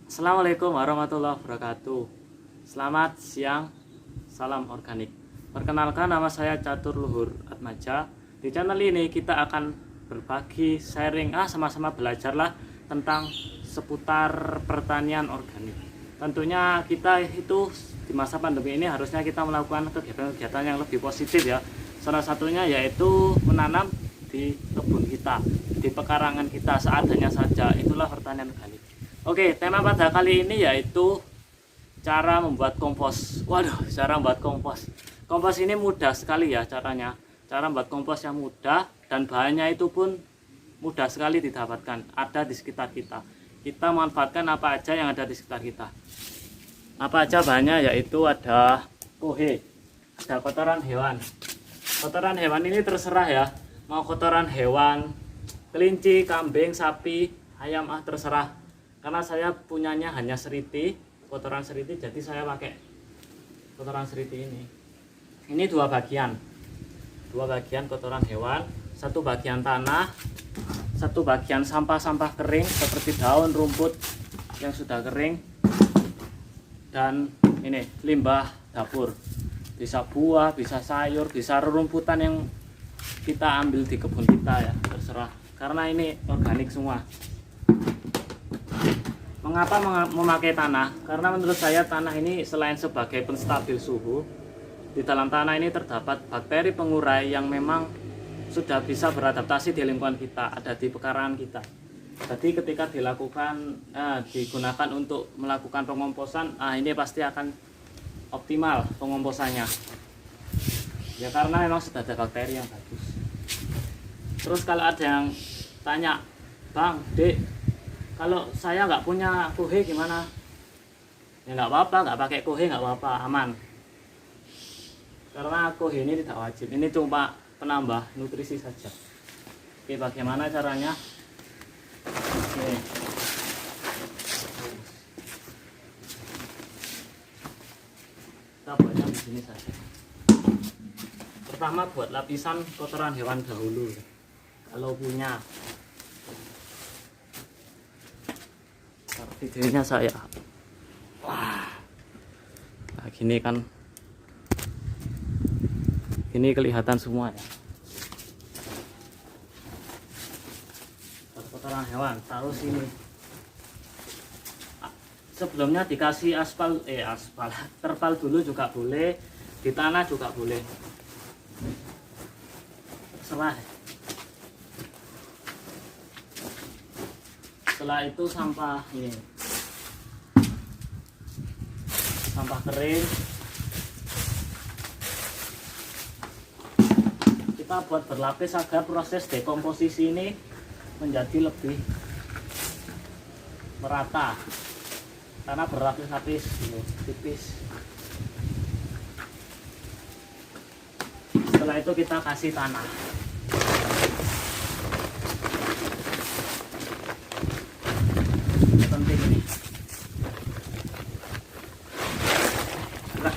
Assalamualaikum warahmatullahi wabarakatuh. Selamat siang, salam organik. Perkenalkan, nama saya Catur Luhur Atmaja. Di channel ini kita akan berbagi sharing, sama-sama belajarlah tentang seputar pertanian organik. Tentunya kita itu di masa pandemi ini harusnya kita melakukan kegiatan-kegiatan yang lebih positif ya. Salah satunya yaitu menanam di kebun kita, di pekarangan kita seadanya saja. Itulah pertanian organik. Oke, tema pada kali ini yaitu cara membuat kompos. Waduh, cara membuat kompos. Kompos ini mudah sekali ya caranya. Cara membuat kompos yang mudah dan bahannya itu pun mudah sekali didapatkan. Ada di sekitar kita. Kita manfaatkan apa aja yang ada di sekitar kita. Apa aja bahannya, yaitu ada kohe, ada kotoran hewan. Kotoran hewan ini terserah ya. Mau kotoran hewan, kelinci, kambing, sapi, ayam, terserah. Karena saya punyanya hanya seriti, kotoran seriti, jadi saya pakai kotoran seriti ini. Ini dua bagian kotoran hewan, satu bagian tanah, satu bagian sampah-sampah kering seperti daun, rumput yang sudah kering, dan ini limbah dapur. Bisa buah, bisa sayur, bisa rerumputan yang kita ambil di kebun kita ya, terserah. Karena ini organik semua. Mengapa memakai tanah? Karena menurut saya tanah ini selain sebagai penstabil suhu, di dalam tanah ini terdapat bakteri pengurai yang memang sudah bisa beradaptasi di lingkungan kita, ada di pekarangan kita. Jadi ketika digunakan untuk melakukan pengomposan, ini pasti akan optimal pengomposannya. Ya karena memang sudah ada bakteri yang bagus. Terus kalau ada yang tanya, Bang, Dek, kalau saya nggak punya kohe gimana? Ya nggak apa-apa, nggak pakai kohe nggak apa-apa, aman. Karena kohe ini tidak wajib, ini cuma penambah nutrisi saja. Oke, bagaimana caranya? Oke. Kita buatnya begini saja. Pertama buat lapisan kotoran hewan dahulu, kalau punya. Videonya saya, wah, nah gini kan, ini kelihatan semua ya. Kotoran hewan taruh sini. Sebelumnya dikasih aspal, terpal dulu juga boleh, di tanah juga boleh, terserah. Setelah itu sampah ini, sampah kering, kita buat berlapis agar proses dekomposisi ini menjadi lebih merata, karena berlapis-lapis ini tipis. Setelah itu kita kasih tanah. Penting ini. Nah,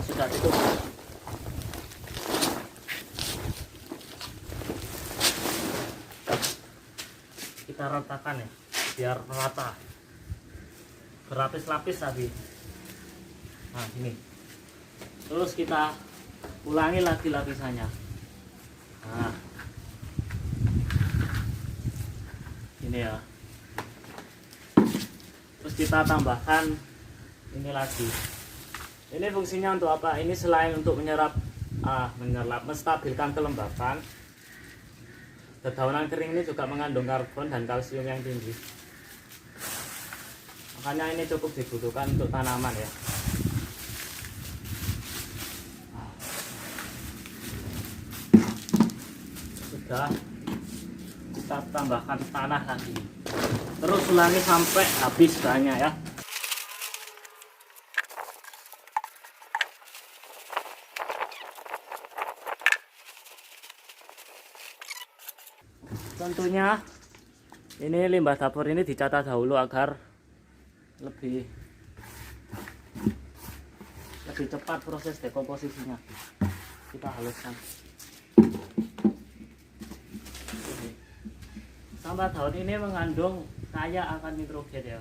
sudah cukup. Kita ratakan ya, biar merata. Berlapis-lapis tadi. Nah, ini. Terus kita ulangi lagi lapisannya. Nah, ini ya. Terus kita tambahkan ini lagi. Ini fungsinya untuk apa? Ini selain untuk menyerap, menstabilkan kelembapan, dedaunan kering ini juga mengandung karbon dan kalsium yang tinggi. Makanya ini cukup dibutuhkan untuk tanaman ya. Kita tambahkan tanah lagi, terus ulangi sampai habis bahannya ya. Tentunya ini limbah dapur ini dicatat dahulu agar lebih cepat proses dekomposisinya. kita haluskan. Sampah daun ini mengandung kaya akan nitrogen ya.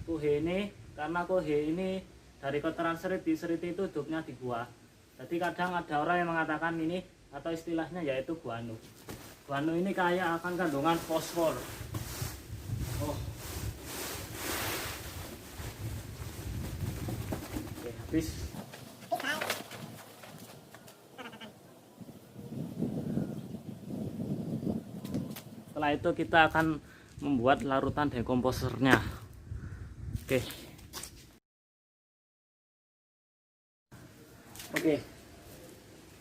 Kuhe ini, karena kuhe ini dari kotoran seriti itu hidupnya di gua. Jadi kadang ada orang yang mengatakan ini atau istilahnya yaitu guano. Guano ini kaya akan kandungan fosfor. Oh. Oke, habis. Setelah itu kita akan membuat larutan dekomposernya. Oke.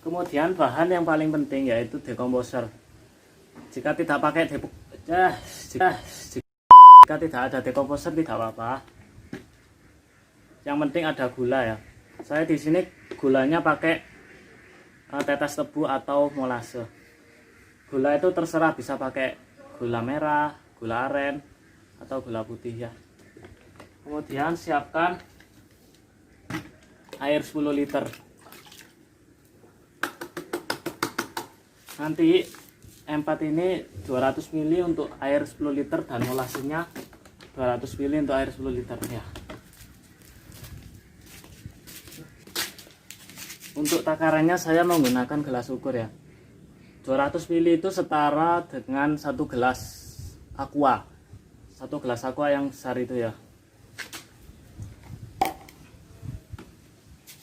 Kemudian bahan yang paling penting yaitu dekomposer. Jika tidak ada dekomposer tidak apa-apa. Yang penting ada gula ya. Saya di sini gulanya pakai tetes tebu atau molase. Gula itu terserah, bisa pakai gula merah, gula aren, atau gula putih ya. Kemudian siapkan air 10 liter. Nanti empat ini 200 ml untuk air 10 liter dan molasenya 200 ml untuk air 10 liter ya. Untuk takarannya saya menggunakan gelas ukur ya. 200 ml itu setara dengan 1 gelas aqua. 1 gelas aqua yang besar itu ya.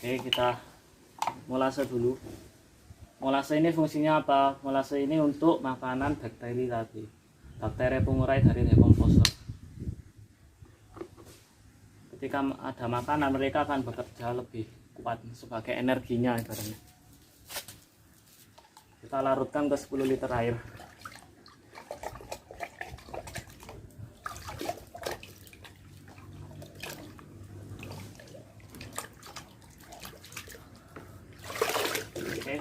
Oke, kita molase dulu. Molase ini fungsinya apa? Molase ini untuk makanan bakteri tadi. Bakteri pengurai dari dekomposer. Ketika ada makanan, mereka akan bekerja lebih kuat sebagai energinya ibaratnya. Kita larutkan ke 10 liter air. Oke.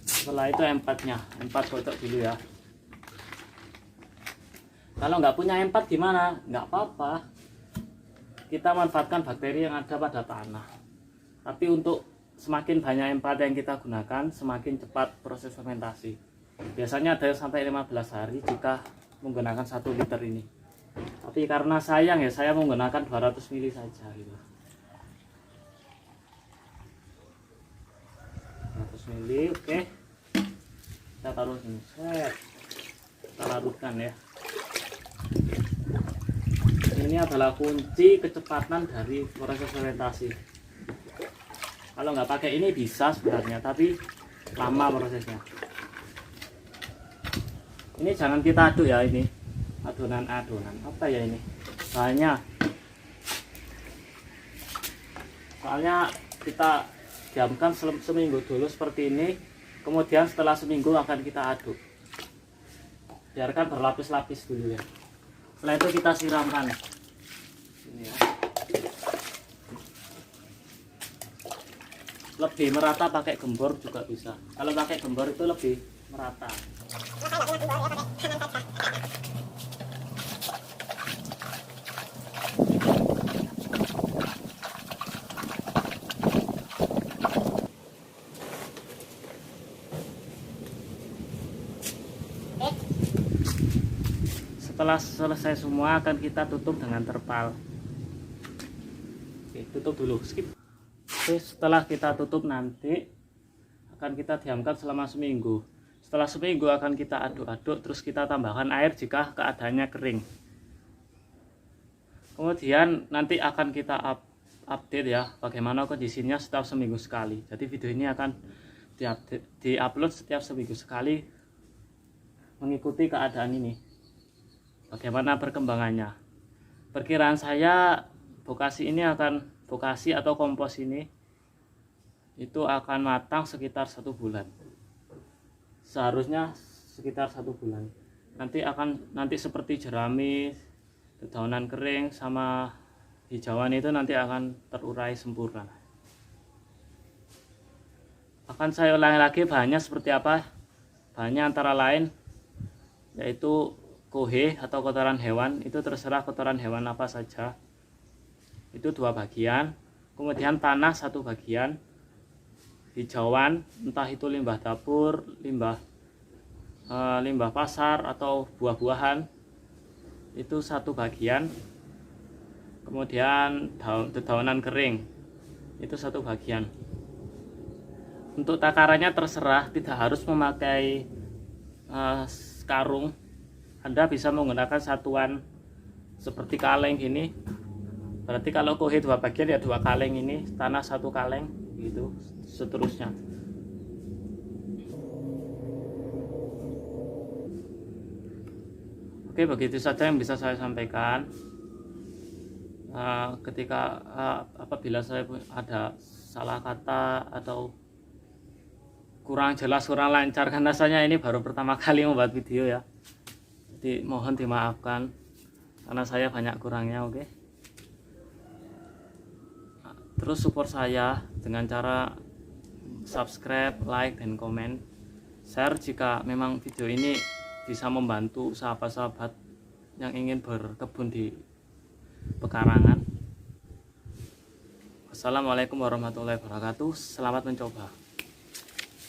Setelah itu empatnya, empat kotak dulu ya. Kalau nggak punya empat gimana? Nggak apa-apa. Kita manfaatkan bakteri yang ada pada tanah. Tapi untuk semakin banyak empat yang kita gunakan, semakin cepat proses fermentasi. Biasanya ada yang sampai 15 hari jika menggunakan 1 liter ini. Tapi karena sayang ya, saya menggunakan 200 ml saja gitu. 200 ml, oke. Kita taruh sini. Kita larutkan ya. Ini adalah kunci kecepatan dari proses fermentasi. Kalau nggak pakai ini bisa sebenarnya, tapi lama prosesnya. Ini jangan kita aduk ya, ini adonan apa ya ini bahannya. Soalnya kita diamkan seminggu dulu seperti ini, kemudian setelah seminggu akan kita aduk. Biarkan berlapis-lapis dulu ya. Setelah itu kita siramkan. Ini ya. Lebih merata pakai gembor juga bisa. Kalau pakai gembor itu lebih merata. Setelah selesai semua akan kita tutup dengan terpal. Oke, tutup dulu, skip. Oke, setelah kita tutup nanti akan kita diamkan selama seminggu. Setelah seminggu akan kita aduk-aduk, terus kita tambahkan air jika keadaannya kering. Kemudian nanti akan kita update ya bagaimana kondisinya setiap seminggu sekali. Jadi video ini akan diupload setiap seminggu sekali mengikuti keadaan ini. Bagaimana perkembangannya. Perkiraan saya bokasi atau kompos ini itu akan matang sekitar 1 bulan. Seharusnya sekitar 1 bulan. Nanti seperti jerami, dedaunan kering sama hijauan itu nanti akan terurai sempurna. Akan saya ulangi lagi bahannya seperti apa. Bahannya antara lain yaitu kohe atau kotoran hewan, itu terserah kotoran hewan apa saja. Itu 2 bagian. Kemudian tanah 1 bagian. hijauan, entah itu limbah dapur, limbah pasar atau buah-buahan, itu satu bagian. Kemudian dedaunan kering itu satu bagian. Untuk takarannya terserah, tidak harus memakai karung. Anda bisa menggunakan satuan seperti kaleng gini. Berarti kalau kohe 2 bagian ya 2 kaleng ini, tanah 1 kaleng gitu, seterusnya. Oke, begitu saja yang bisa saya sampaikan. Apabila saya ada salah kata atau kurang jelas, kurang lancar, karena saya ini baru pertama kali membuat video ya, jadi mohon dimaafkan karena saya banyak kurangnya. Oke, terus support saya dengan cara subscribe, like, dan komen, share jika memang video ini bisa membantu sahabat-sahabat yang ingin berkebun di pekarangan. Wassalamualaikum warahmatullahi wabarakatuh. Selamat mencoba.